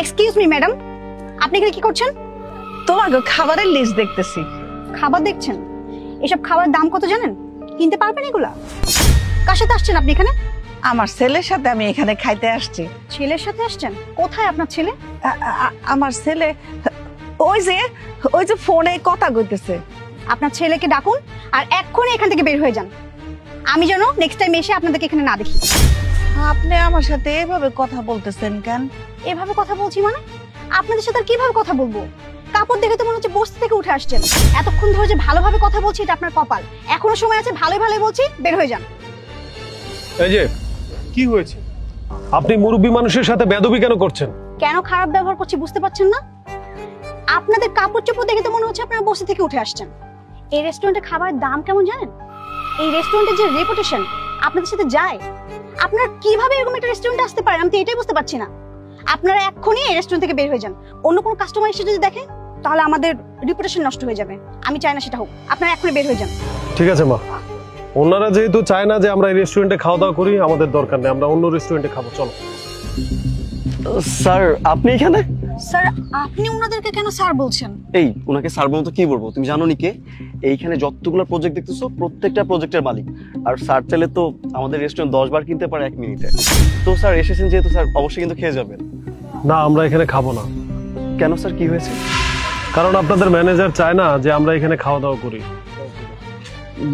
Excuse me madam, আপনি এখানে কি করছেন? তোমার খাবারের লিস্ট দেখতেছি। খাবার দেখছেন? এসব খাবারের দাম কত জানেন? কিনতে পারবেন এগুলা? কার সাথে আসছেন আপনি এখানে? আমার ছেলের সাথে আমি এখানে খাইতে আসছি। ছেলের সাথে আসছেন? কোথায় আপনার ছেলে? আমার ছেলে ওই যে ফোনে কথা কইতেছে। আপনার ছেলেকে ডাকুন আর এক্ষুনি এখান থেকে বের হয়ে যান, আমি যেন নেক্সট টাইম এসে আপনাদেরকে এখানে না দেখি। আপনি আমার সাথে এভাবে কথা বলতেছেন কেন? এভাবে কথা বলছি মানে? আপনাদের সাথে আর কিভাবে কথা বলবো? কাপড় দেখে তো মনে হচ্ছে বস্তি থেকে উঠে আসছেন। এতক্ষণ ধরে যে ভালোভাবে কথা বলছি এটা আপনার কপাল। এখনো সময় আছে, ভালোই ভালোই বলছি, বের হয়ে যান। এই যে কি হয়েছে? আপনি মুরব্বী মানুষের সাথে বেয়াদবি কেন করছেন? কেন খারাপ ব্যবহার করছি বুঝতে পারছেন না? আপনাদের কাপড় চোপড় দেখে তো মনে হচ্ছে আপনারা বস্তি থেকে উঠে আসছেন। এই রেস্টুরেন্টে খাবারের দাম কেমন জানেন? এই রেস্টুরেন্টের যে রেপুটেশন আপনাদের সাথে যায়, আপনারা কিভাবে এরকম একটা রেস্টুরেন্টে আসতে পারেন আমি তো এটাই বুঝতে পারছি না। আপনারা এক্ষুনি এই রেস্টুরেন্ট থেকে বের হয়ে যান। অন্য কোনো কাস্টমার এসে যদি দেখে তাহলে আমাদের রেপুটেশন নষ্ট হয়ে যাবে। আমি চাই না সেটা হোক, আপনারা এক্ষুনি বের হয়ে যান। ঠিক আছে মা, ওনারা যেহেতু চায় না যে আমরা এই রেস্টুরেন্টে খাওয়া দাওয়া করি, আমাদের দরকার নেই, আমরা অন্য রেস্টুরেন্টে খাবো, চলো। স্যার আপনি এখানে? স্যার আপনি ওনাদেরকে কেন স্যার বলছেন? এই ওনাকে স্যার বলতে কি বলবো, তুমি জানো নি কে? এইখানে যতগুলো প্রজেক্ট দেখতেছো প্রত্যেকটা প্রজেক্টের মালিক। আর স্যার চাইলে তো আমাদের রেস্টুরেন্ট 10 বার কিনতে পারে 1 মিনিটে। তো স্যার এসেছেন যেহেতু স্যার অবশ্যই কিন্তু খেয়ে যাবেন। না, আমরা এখানে খাবো না। কেন স্যার, কি হয়েছে? কারণ আপনাদের ম্যানেজার চায় না যে আমরা এখানে খাওয়া দাওয়া করি।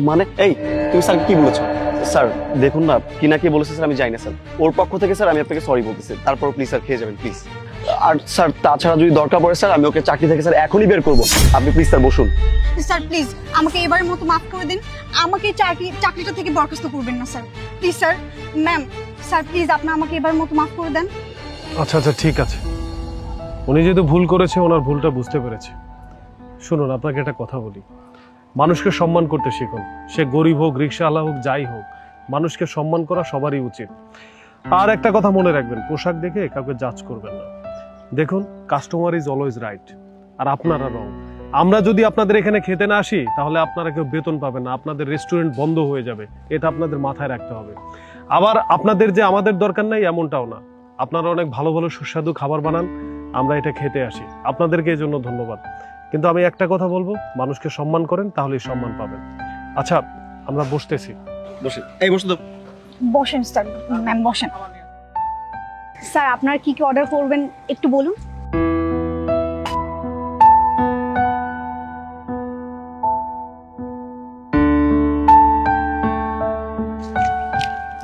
মানে এই তুমি স্যার কি বলেছো? স্যার দেখুন না, কি না কি বলেছে স্যার আমি জানি না স্যার। ওর পক্ষ থেকে স্যার আমি আপনাকে সরি বলতেছি। তারপর প্লিজ স্যার খেয়ে যাবেন প্লিজ। আর স্যার তাছাড়া যদি দরকার পড়ে স্যার আমি ওকে চাকরি থেকে স্যার এখনই বের করবো। আপনি প্লিজ স্যার বসুন। স্যার প্লিজ আমাকে এবারের মতো মাফ করে দিন, আমাকে চাকরিটা থেকে বরখাস্ত করবেন না sir, please sir. Ma'am sir please আপনি আমাকে এবারের মতো মাফ করে দেন। আচ্ছা আচ্ছা ঠিক আছে, উনি যেহেতু ভুল করেছে ওনার ভুলটা বুঝতে পেরেছে। শুনুন, আপনাকে একটা কথা বলি, মানুষকে সম্মান করতে শিখুন। সে গরিব হোক, রিক্সাওয়ালা হোক, যাই হোক, মানুষকে সম্মান করা সবারই উচিত। আর একটা কথা মনে রাখবেন, পোশাক দেখে কাউকে জাজ করবেন না। দেখুন, কাস্টমার ইজ অলওয়েজ রাইট, আর আপনারা রং। আমরা যদি আপনাদের এখানে খেতে না আসি তাহলে আপনারা কেউ বেতন পাবেন না, আপনাদের রেস্টুরেন্ট বন্ধ হয়ে যাবে, এটা আপনাদের মাথায় রাখতে হবে। আবার আপনাদের যে আমাদের দরকার নাই এমনটাও না, আপনারা অনেক ভালো ভালো সুস্বাদু খাবার বানান, আমরা এটা খেতে আসি, আপনাদেরকে এই জন্য ধন্যবাদ। কিন্তু আমি একটা কথা বলবো, মানুষকে সম্মান করেন তাহলেই সম্মান পাবেন। আচ্ছা আমরা বসতেছি। বসে এই বসে তো বসেন স্যার। ম্যাম বসেন। স্যার আপনারা কি কি অর্ডার করবেন একটু বলুন।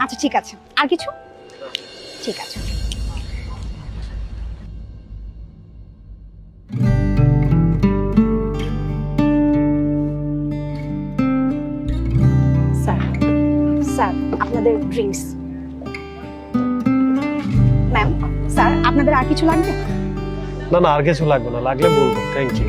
আচ্ছা ঠিক আছে, আর কিছু? ঠিক আছে। স্যার আপনাদের ড্রিঙ্কস। ম্যাম স্যার আপনাদের আর কিছু লাগবে? না না, আর কিছু লাগবে না, লাগলে বলবো। Thank you.